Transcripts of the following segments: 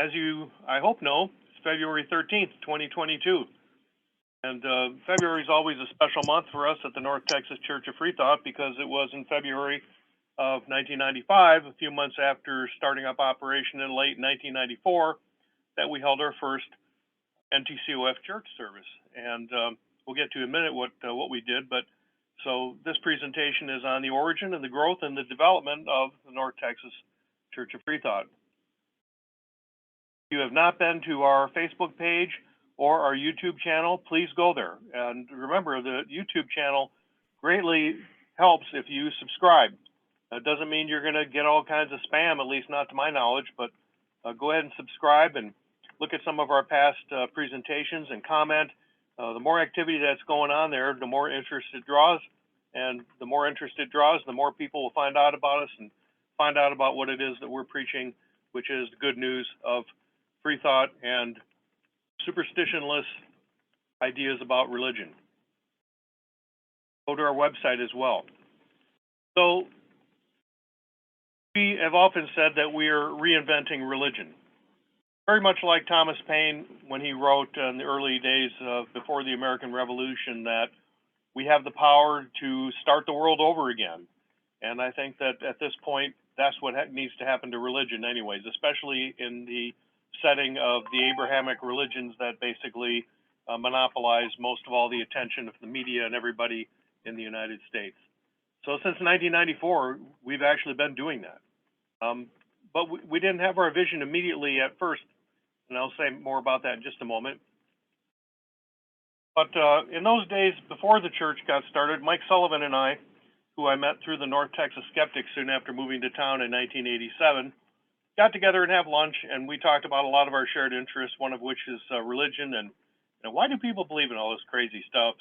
As you, I hope, know, it's February 13th, 2022. And February is always a special month for us at the North Texas Church of Freethought because it was in February of 1995, a few months after starting up operation in late 1994, that we held our first NTCOF church service. And we'll get to in a minute what we did. But so this presentation is on the origin and the growth and the development of the North Texas Church of Freethought. If you have not been to our Facebook page or our YouTube channel, please go there. And remember, the YouTube channel greatly helps if you subscribe. It doesn't mean you're going to get all kinds of spam, at least not to my knowledge, but go ahead and subscribe and look at some of our past presentations and comment. The more activity that's going on there, the more interest it draws. And the more interest it draws, the more people will find out about us and find out about what it is that we're preaching, which is the good news of free thought and superstitionless ideas about religion. Go to our website as well. So we have often said that we are reinventing religion. Very much like Thomas Paine when he wrote in the early days before the American Revolution that we have the power to start the world over again. And I think that at this point, that's what needs to happen to religion anyways, especially in the setting of the Abrahamic religions that basically monopolize most of all the attention of the media and everybody in the United States. So since 1994, we've actually been doing that. But we didn't have our vision immediately at first, and I'll say more about that in just a moment. But in those days, before the church got started, Mike Sullivan and I, who I met through the North Texas Skeptics soon after moving to town in 1987, got together and have lunch, and we talked about a lot of our shared interests, one of which is religion and why do people believe in all this crazy stuff?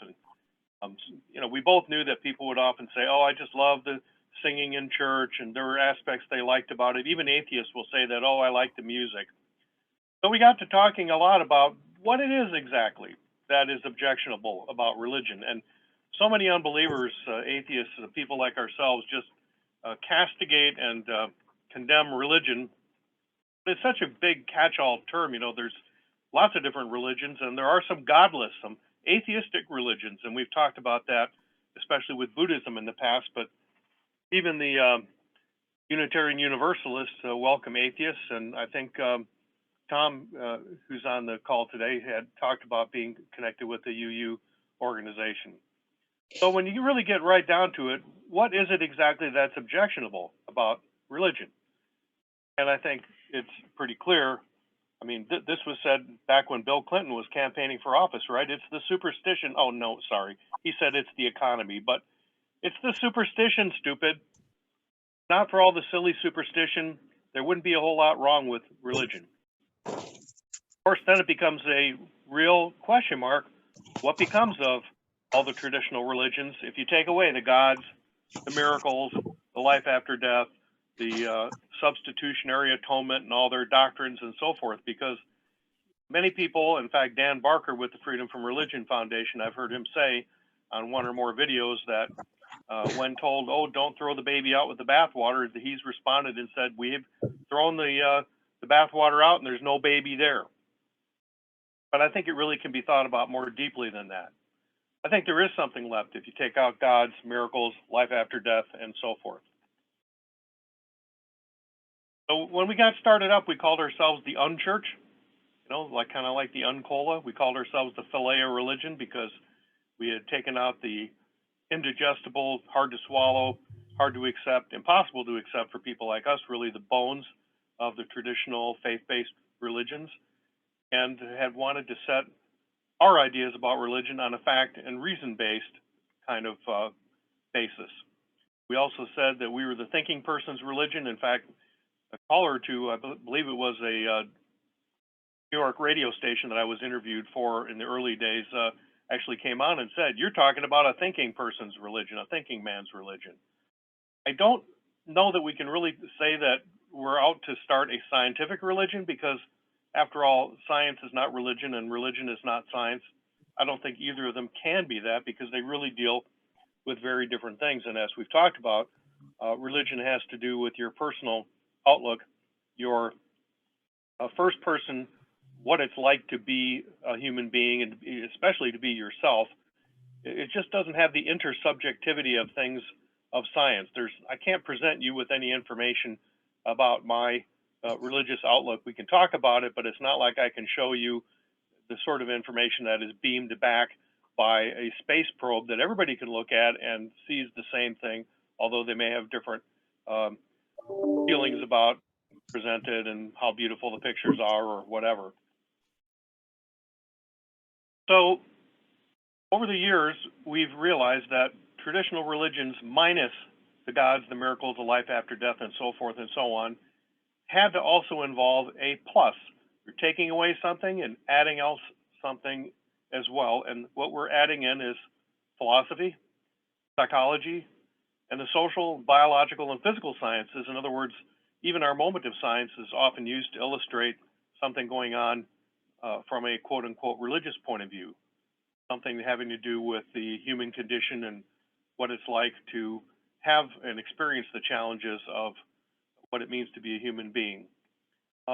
And we both knew that people would often say, "Oh, I just love the singing in church," and there were aspects they liked about it. Even atheists will say that, "Oh, I like the music." So we got to talking a lot about what it is exactly that is objectionable about religion. And so many unbelievers, atheists, people like ourselves, just castigate and condemn religion. It's such a big catch-all term. There's lots of different religions, and there are some godless, some atheistic religions, and we've talked about that, especially with Buddhism in the past. But even the Unitarian Universalists welcome atheists, and I think Tom, who's on the call today, had talked about being connected with the UU organization. So when you really get right down to it, what is it exactly that's objectionable about religion? And I think it's pretty clear. I mean, this was said back when Bill Clinton was campaigning for office, right? It's the superstition. Oh, no, sorry. He said it's the economy, but it's the superstition, stupid. Not for all the silly superstition, there wouldn't be a whole lot wrong with religion. Of course, then it becomes a real question mark. What becomes of all the traditional religions if you take away the gods, the miracles, the life after death, the substitutionary atonement and all their doctrines and so forth? Because many people, in fact, Dan Barker with the Freedom from Religion Foundation, I've heard him say on one or more videos that when told, "Oh, don't throw the baby out with the bathwater," he's responded and said, "We've thrown the bathwater out and there's no baby there." But I think it really can be thought about more deeply than that. I think there is something left if you take out gods, miracles, life after death, and so forth. So when we got started up, we called ourselves the unchurch, kind of like the uncola. We called ourselves the Philea religion because we had taken out the indigestible, hard to swallow, hard to accept, impossible to accept for people like us, really the bones of the traditional faith-based religions, and had wanted to set our ideas about religion on a fact and reason-based kind of basis. We also said that we were the thinking person's religion. In fact, a caller to, I believe it was a New York radio station that I was interviewed for in the early days, actually came on and said, "You're talking about a thinking person's religion, a thinking man's religion." I don't know that we can really say that we're out to start a scientific religion because, after all, science is not religion and religion is not science. I don't think either of them can be that because they really deal with very different things. And as we've talked about, religion has to do with your personal outlook, your first person what it's like to be a human being, and especially to be yourself. It just doesn't have the intersubjectivity of things of science. I can't present you with any information about my religious outlook. We can talk about it, but it's not like I can show you the sort of information that is beamed back by a space probe that everybody can look at and sees the same thing, although they may have different um, feelings about presented and how beautiful the pictures are or whatever. So over the years, we've realized that traditional religions, minus the gods, the miracles, the life after death, and so forth and so on, had to also involve a plus. You're taking away something and adding else something as well. And what we're adding in is philosophy, psychology, and the social, biological, and physical sciences. In other words, even our momentary science is often used to illustrate something going on from a quote-unquote religious point of view, something having to do with the human condition and what it's like to have and experience the challenges of what it means to be a human being.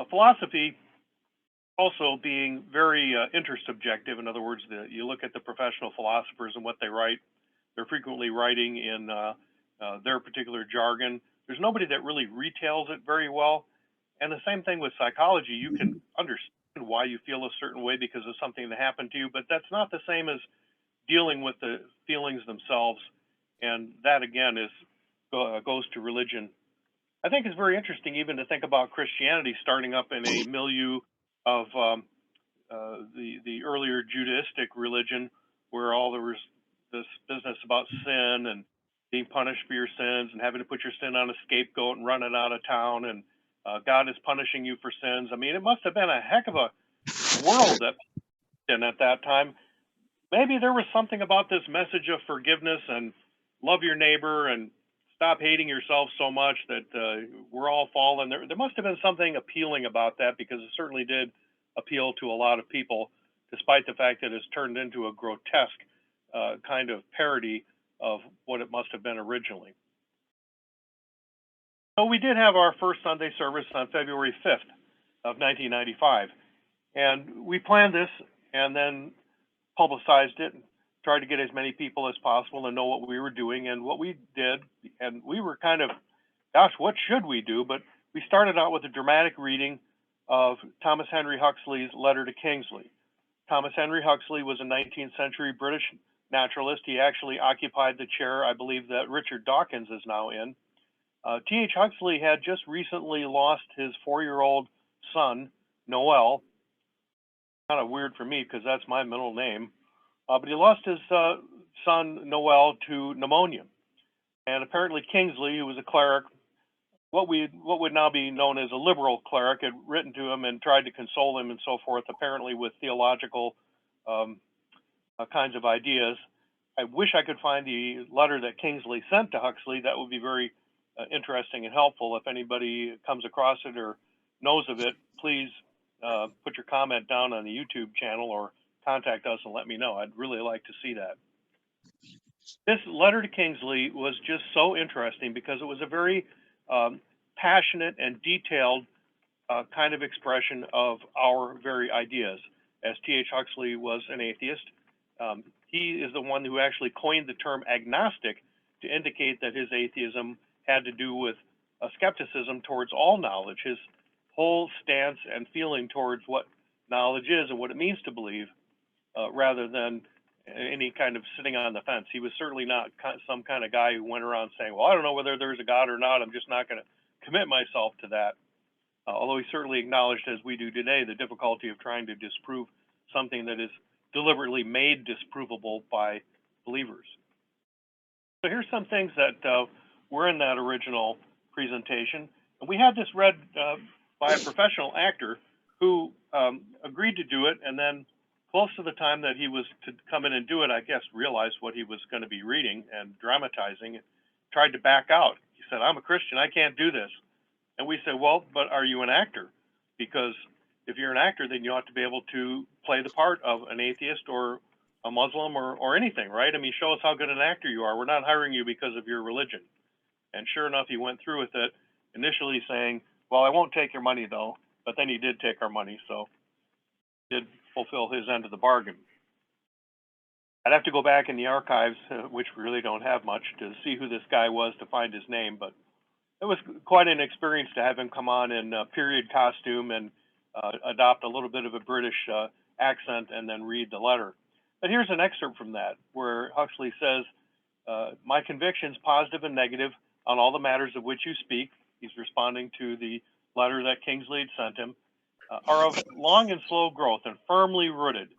Philosophy also being very intersubjective. In other words, you look at the professional philosophers and what they write, they're frequently writing in their particular jargon. There's nobody that really retails it very well. And the same thing with psychology. You can understand why you feel a certain way because of something that happened to you, but that's not the same as dealing with the feelings themselves. And that, again, goes to religion. I think it's very interesting even to think about Christianity starting up in a milieu of the earlier Judaistic religion, where all there was this business about sin and being punished for your sins and having to put your sin on a scapegoat and run it out of town, and God is punishing you for sins. I mean, it must have been a heck of a world that in at that time. Maybe there was something about this message of forgiveness and love your neighbor and stop hating yourself so much that we're all fallen. There must have been something appealing about that, because it certainly did appeal to a lot of people, despite the fact that it's turned into a grotesque kind of parody of what it must have been originally. So we did have our first Sunday service on February 5th of 1995. And we planned this and then publicized it, tried to get as many people as possible to know what we were doing and what we did. And we were kind of, gosh, what should we do? But we started out with a dramatic reading of Thomas Henry Huxley's Letter to Kingsley. Thomas Henry Huxley was a 19th century British naturalist. He actually occupied the chair, I believe, that Richard Dawkins is now in. T.H. Huxley had just recently lost his 4-year-old son, Noel. Kind of weird for me because that's my middle name. But he lost his son, Noel, to pneumonia. And apparently Kingsley, who was a cleric, what would now be known as a liberal cleric, had written to him and tried to console him and so forth, apparently with theological kinds of ideas. I wish I could find the letter that Kingsley sent to Huxley. That would be very interesting and helpful. If anybody comes across it or knows of it, please put your comment down on the YouTube channel or contact us and let me know. I'd really like to see that. This letter to Kingsley was just so interesting because it was a very passionate and detailed kind of expression of our very ideas. As T.H. Huxley was an atheist, he is the one who actually coined the term agnostic to indicate that his atheism had to do with a skepticism towards all knowledge, his whole stance and feeling towards what knowledge is and what it means to believe, rather than any kind of sitting on the fence. He was certainly not some kind of guy who went around saying, well, I don't know whether there's a God or not, I'm just not going to commit myself to that. Although he certainly acknowledged, as we do today, the difficulty of trying to disprove something that is deliberately made disprovable by believers. So here's some things that were in that original presentation. And we had this read by a professional actor who agreed to do it, and then close to the time that he was to come in and do it, I guess realized what he was going to be reading and dramatizing, and tried to back out. He said, I'm a Christian, I can't do this. And we said, well, but are you an actor? Because if you're an actor, then you ought to be able to play the part of an atheist or a Muslim or anything, right? I mean, show us how good an actor you are. We're not hiring you because of your religion. And sure enough, he went through with it, initially saying, well, I won't take your money, though. but then he did take our money, so he did fulfill his end of the bargain. I'd have to go back in the archives, which we really don't have much, to see who this guy was to find his name, but it was quite an experience to have him come on in period costume and adopt a little bit of a British accent and then read the letter. But here's an excerpt from that, where Huxley says, my convictions, positive and negative, on all the matters of which you speak, he's responding to the letter that Kingsley had sent him, are of long and slow growth and firmly rooted.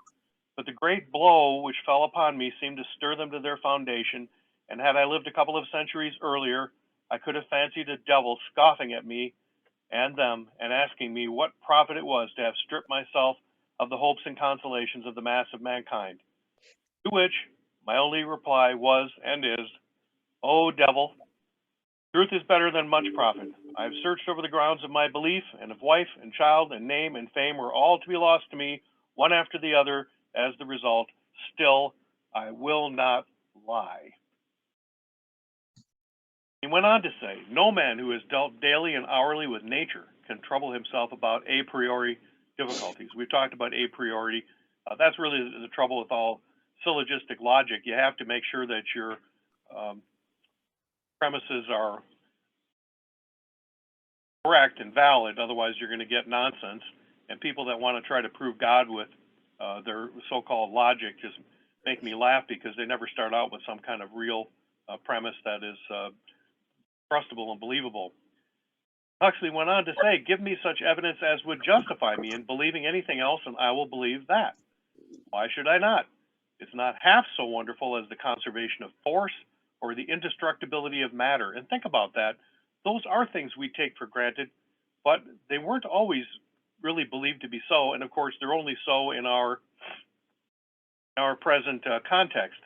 But the great blow which fell upon me seemed to stir them to their foundation, and had I lived a couple of centuries earlier, I could have fancied a devil scoffing at me and them and asking me what profit it was to have stripped myself of the hopes and consolations of the mass of mankind. To which my only reply was and is, "Oh, devil, truth is better than much profit. I have searched over the grounds of my belief, and if wife and child and name and fame were all to be lost to me, one after the other, as the result, still I will not lie." He went on to say, no man who has dealt daily and hourly with nature can trouble himself about a priori difficulties. We've talked about a priori. That's really the trouble with all syllogistic logic. You have to make sure that your premises are correct and valid, otherwise you're going to get nonsense. And people that want to try to prove God with their so-called logic just make me laugh, because they never start out with some kind of real premise that is trustable and believable. Huxley went on to say, give me such evidence as would justify me in believing anything else, and I will believe that. Why should I not? It's not half so wonderful as the conservation of force or the indestructibility of matter. And think about that. Those are things we take for granted, but they weren't always really believed to be so. And of course, they're only so in our present context.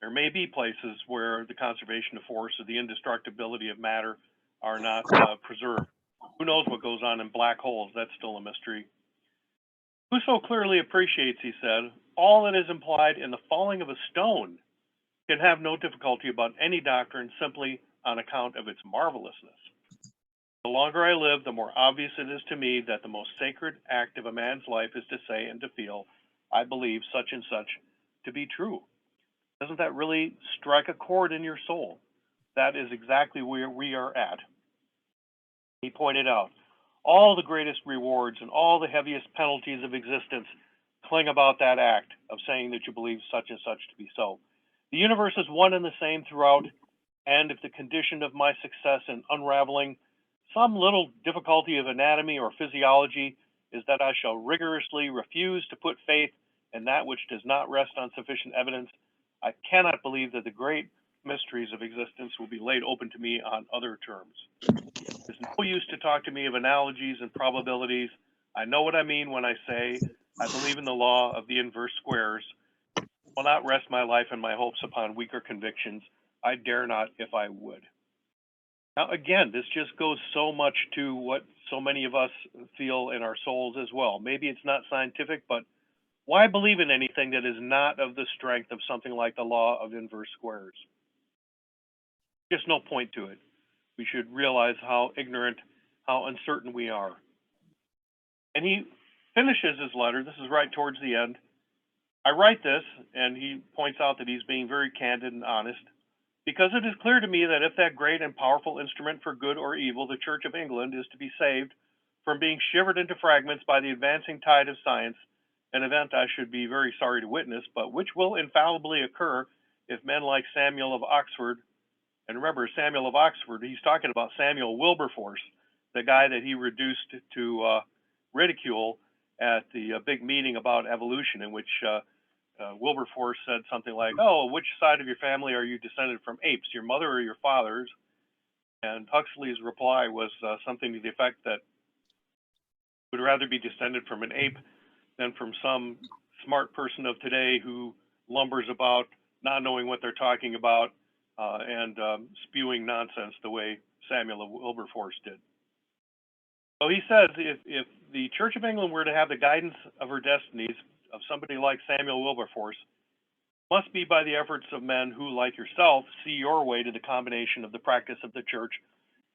There may be places where the conservation of force or the indestructibility of matter are not preserved. Who knows what goes on in black holes? That's still a mystery. Who so clearly appreciates, he said, all that is implied in the falling of a stone can have no difficulty about any doctrine simply on account of its marvelousness. The longer I live, the more obvious it is to me that the most sacred act of a man's life is to say and to feel, I believe such and such to be true. Doesn't that really strike a chord in your soul? That is exactly where we are at. He pointed out, all the greatest rewards and all the heaviest penalties of existence cling about that act of saying that you believe such and such to be so. The universe is one and the same throughout, and if the condition of my success in unraveling some little difficulty of anatomy or physiology is that I shall rigorously refuse to put faith in that which does not rest on sufficient evidence, I cannot believe that the great mysteries of existence will be laid open to me on other terms. There's no use to talk to me of analogies and probabilities. I know what I mean when I say I believe in the law of the inverse squares. I will not rest my life and my hopes upon weaker convictions. I dare not if I would. Now, again, this just goes so much to what so many of us feel in our souls as well. Maybe it's not scientific, but why believe in anything that is not of the strength of something like the law of inverse squares? Just no point to it. We should realize how ignorant, how uncertain we are. And he finishes his letter. This is right towards the end. I write this, and he points out that he's being very candid and honest, because it is clear to me that if that great and powerful instrument for good or evil, the Church of England, is to be saved from being shivered into fragments by the advancing tide of science, an event I should be very sorry to witness, but which will infallibly occur if men like Samuel of Oxford, and remember, Samuel of Oxford, he's talking about Samuel Wilberforce, the guy that he reduced to ridicule at the big meeting about evolution, in which Wilberforce said something like, oh, which side of your family are you descended from apes, your mother or your father's? And Huxley's reply was something to the effect that would rather be descended from an ape than from some smart person of today who lumbers about not knowing what they're talking about and spewing nonsense the way Samuel Wilberforce did. So he says if the Church of England were to have the guidance of her destinies of somebody like Samuel Wilberforce, it must be by the efforts of men who, like yourself, see your way to the combination of the practice of the Church.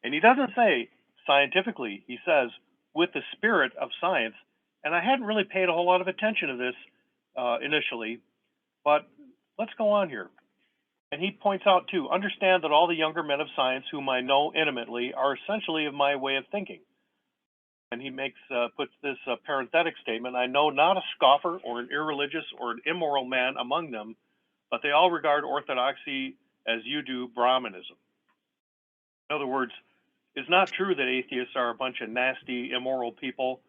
And he doesn't say scientifically, he says with the spirit of science. And I hadn't really paid a whole lot of attention to this initially, but let's go on here. And he points out too, understand that all the younger men of science whom I know intimately are essentially of my way of thinking. And he puts this parenthetic statement, I know not a scoffer or an irreligious or an immoral man among them, but they all regard orthodoxy as you do Brahmanism. In other words, it's not true that atheists are a bunch of nasty, immoral people.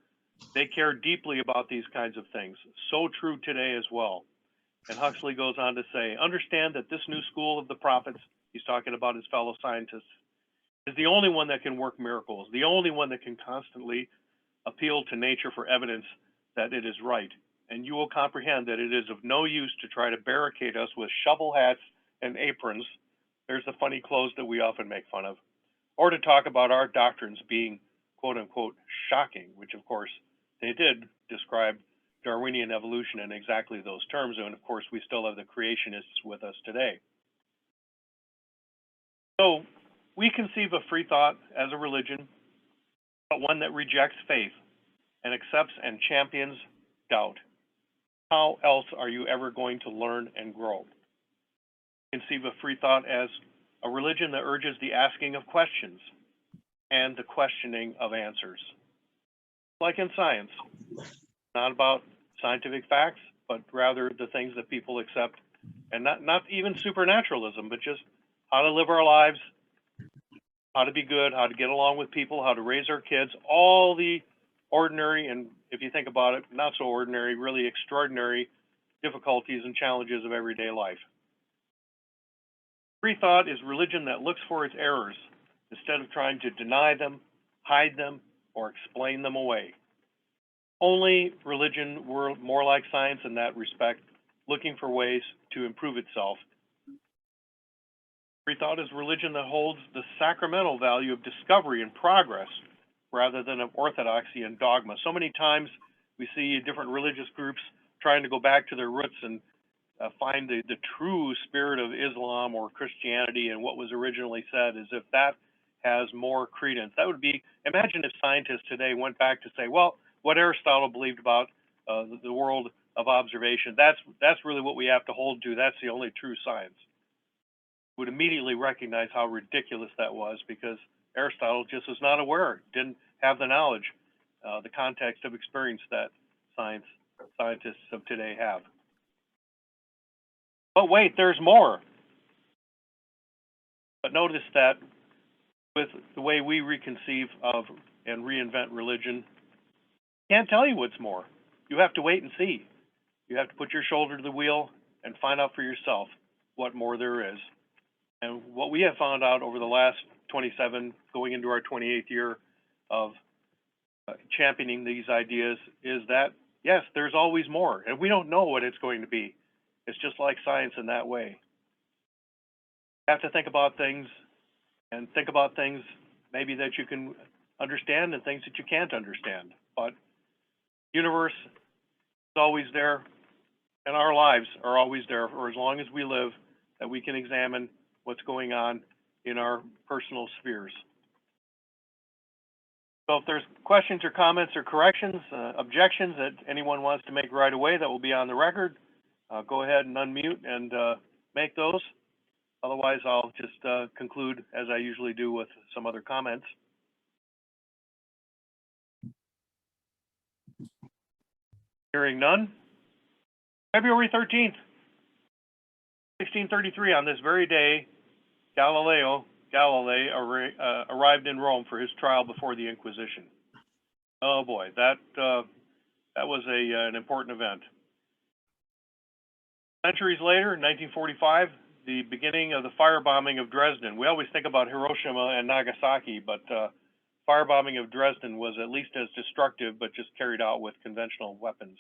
They care deeply about these kinds of things. So true today as well. And Huxley goes on to say, understand that this new school of the prophets, he's talking about his fellow scientists, is the only one that can work miracles, the only one that can constantly appeal to nature for evidence that it is right. And you will comprehend that it is of no use to try to barricade us with shovel hats and aprons. There's the funny clothes that we often make fun of. Or to talk about our doctrines being, quote unquote, shocking, which of course they did describe Darwinian evolution in exactly those terms. And of course, we still have the creationists with us today. So we conceive of free thought as a religion, but one that rejects faith and accepts and champions doubt. How else are you ever going to learn and grow? Conceive of free thought as a religion that urges the asking of questions and the questioning of answers. Like in science, not about scientific facts, but rather the things that people accept, and not even supernaturalism, but just how to live our lives, how to be good, how to get along with people, how to raise our kids, all the ordinary, and if you think about it, not so ordinary, really extraordinary difficulties and challenges of everyday life. Free thought is religion that looks for its errors instead of trying to deny them, hide them, or explain them away. Only religion were more like science in that respect, looking for ways to improve itself. Free thought is religion that holds the sacramental value of discovery and progress rather than of orthodoxy and dogma. So many times we see different religious groups trying to go back to their roots and find the true spirit of Islam or Christianity and what was originally said, as if that has more credence. That would be, imagine if scientists today went back to say, well, what Aristotle believed about the world of observation, that's really what we have to hold to. That's the only true science. Would immediately recognize how ridiculous that was, because Aristotle just was not aware, didn't have the knowledge, the context of experience that scientists of today have. But wait, there's more. But notice that with the way we reconceive of and reinvent religion, can't tell you what's more. You have to wait and see. You have to put your shoulder to the wheel and find out for yourself what more there is. And what we have found out over the last 27, going into our 28th year of championing these ideas is that, yes, there's always more, and we don't know what it's going to be. It's just like science in that way. You have to think about things, and think about things maybe that you can understand and things that you can't understand. But the universe is always there, and our lives are always there for as long as we live, that we can examine what's going on in our personal spheres. So if there's questions or comments or corrections, objections that anyone wants to make right away that will be on the record, go ahead and unmute and make those. Otherwise, I'll just conclude as I usually do with some other comments. Hearing none. February 13th, 1633, on this very day, Galilei arrived in Rome for his trial before the Inquisition. Oh boy, that was an important event. Centuries later, in 1945, the beginning of the firebombing of Dresden. We always think about Hiroshima and Nagasaki, but firebombing of Dresden was at least as destructive, but just carried out with conventional weapons.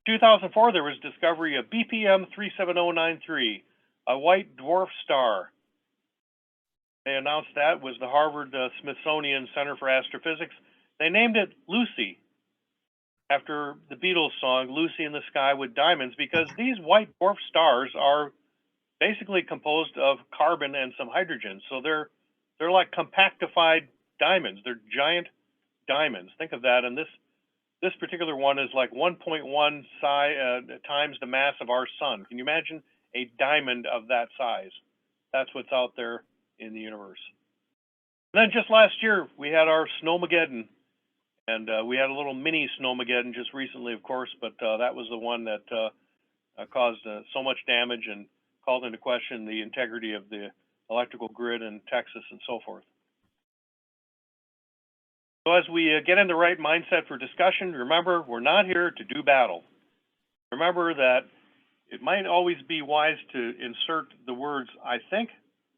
2004, there was discovery of BPM 37093, a white dwarf star. They announced that was the Harvard Smithsonian Center for Astrophysics. They named it Lucy, after the Beatles song Lucy in the Sky with Diamonds, because these white dwarf stars are basically composed of carbon and some hydrogen. So they're like compactified diamonds. They're giant diamonds. Think of that, and this particular one is like 1.1 times the mass of our sun. Can you imagine a diamond of that size? That's what's out there in the universe. And then just last year, we had our Snowmageddon, and we had a little mini Snowmageddon just recently, of course, but that was the one that caused so much damage and called into question the integrity of the electrical grid in Texas and so forth. So as we get in the right mindset for discussion, remember, we're not here to do battle. Remember that it might always be wise to insert the words, I think,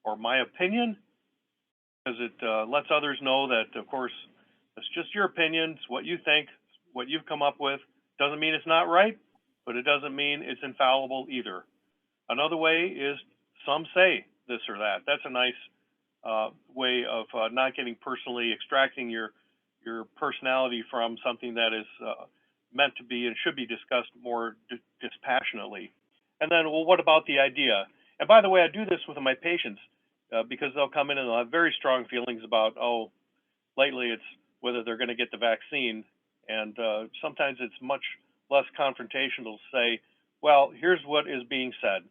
or my opinion, because it lets others know that, of course, it's just your opinion, it's what you think, what you've come up with. Doesn't mean it's not right, but it doesn't mean it's infallible either. Another way is some say this or that. That's a nice way of not getting personally, extracting your personality from something that is meant to be and should be discussed more dispassionately. And then, well, what about the idea? And by the way, I do this with my patients because they'll come in and they'll have very strong feelings about, oh, lately it's whether they're going to get the vaccine. And sometimes it's much less confrontational to say, well, here's what is being said.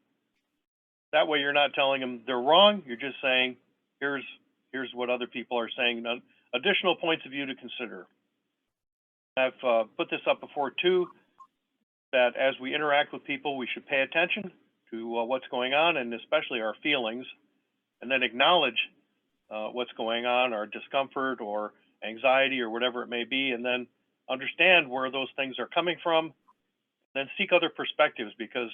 That way you're not telling them they're wrong. You're just saying, here's what other people are saying. Additional points of view to consider. I've put this up before too, that as we interact with people, we should pay attention to what's going on, and especially our feelings, and then acknowledge what's going on, our discomfort or anxiety or whatever it may be, and then understand where those things are coming from, then seek other perspectives, because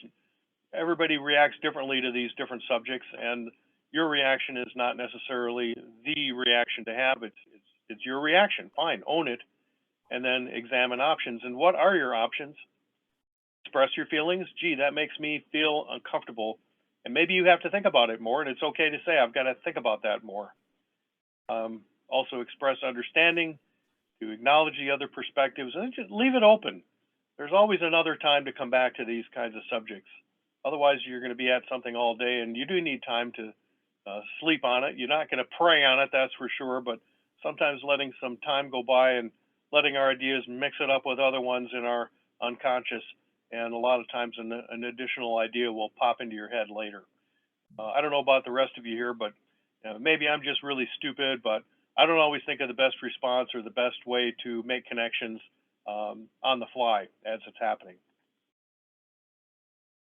everybody reacts differently to these different subjects, and your reaction is not necessarily the reaction to have. It's your reaction. Fine, own it, and then examine options. And what are your options? Express your feelings. Gee, that makes me feel uncomfortable. And maybe you have to think about it more, and it's okay to say, I've got to think about that more. Also express understanding, to acknowledge the other perspectives, and just leave it open. There's always another time to come back to these kinds of subjects. Otherwise, you're going to be at something all day, and you do need time to sleep on it. You're not going to prey on it, that's for sure, but sometimes letting some time go by and letting our ideas mix it up with other ones in our unconscious, and a lot of times an additional idea will pop into your head later. I don't know about the rest of you here, but maybe I'm just really stupid, but I don't always think of the best response or the best way to make connections on the fly as it's happening.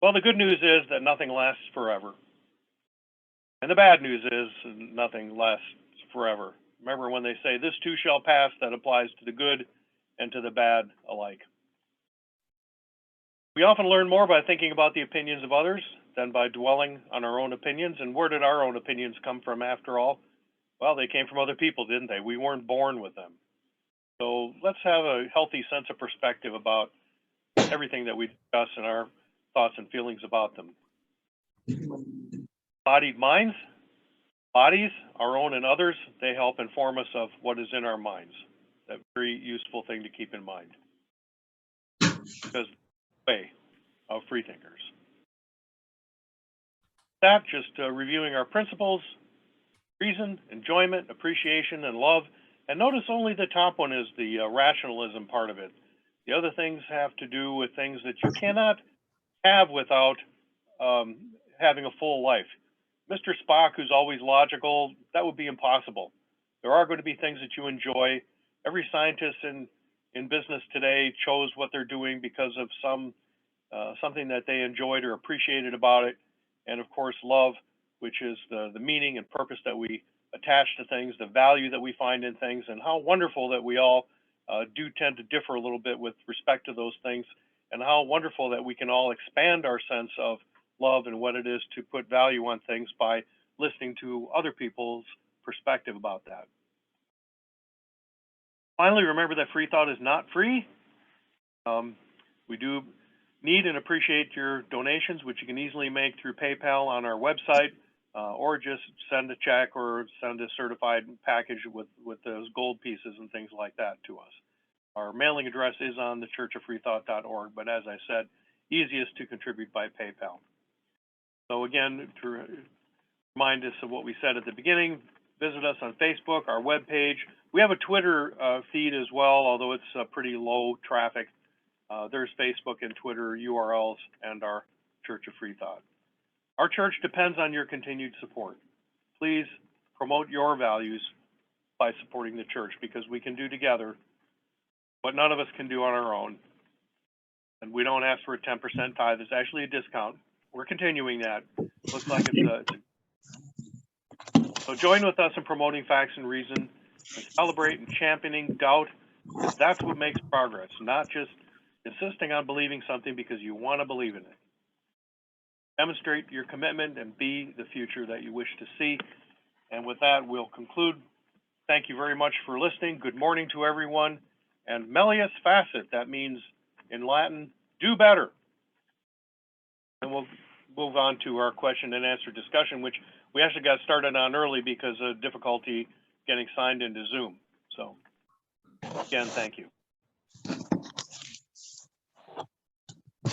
Well, the good news is that nothing lasts forever. And the bad news is nothing lasts forever. Remember when they say, this too shall pass, that applies to the good and to the bad alike. We often learn more by thinking about the opinions of others than by dwelling on our own opinions. And where did our own opinions come from after all? Well, they came from other people, didn't they? We weren't born with them. So let's have a healthy sense of perspective about everything that we discuss and our thoughts and feelings about them. Embodied minds, bodies, our own and others, they help inform us of what is in our minds. That's a very useful thing to keep in mind. Because the way of freethinkers. That, just reviewing our principles, reason, enjoyment, appreciation, and love. And notice only the top one is the rationalism part of it. The other things have to do with things that you cannot have without having a full life. Mr. Spock, who's always logical, that would be impossible. There are going to be things that you enjoy. Every scientist in business today chose what they're doing because of something that they enjoyed or appreciated about it. And of course, love, which is the meaning and purpose that we attach to things, the value that we find in things, and how wonderful that we all do tend to differ a little bit with respect to those things, and how wonderful that we can all expand our sense of love and what it is to put value on things by listening to other people's perspective about that. Finally, remember that free thought is not free. We do need and appreciate your donations, which you can easily make through PayPal on our website, or just send a check or send a certified package with those gold pieces and things like that to us. Our mailing address is on thechurchoffreethought.org, but as I said, easiest to contribute by PayPal. So again, to remind us of what we said at the beginning, visit us on Facebook, our webpage, We have a Twitter feed as well, although it's pretty low traffic. There's Facebook and Twitter URLs and our Church of Freethought. Our church depends on your continued support. Please promote your values by supporting the church, because we can do together what none of us can do on our own. And we don't ask for a 10% tithe. It's actually a discount. We're continuing that. Looks like so join with us in promoting facts and reason, and celebrate and championing doubt, because that's what makes progress, not just insisting on believing something because you want to believe in it. Demonstrate your commitment and be the future that you wish to see. And with that, we'll conclude. Thank you very much for listening. Good morning to everyone. And Melius Facet, that means in Latin, do better. And we'll move on to our question and answer discussion, which we actually got started on early because of difficulty getting signed into Zoom. So again, thank you.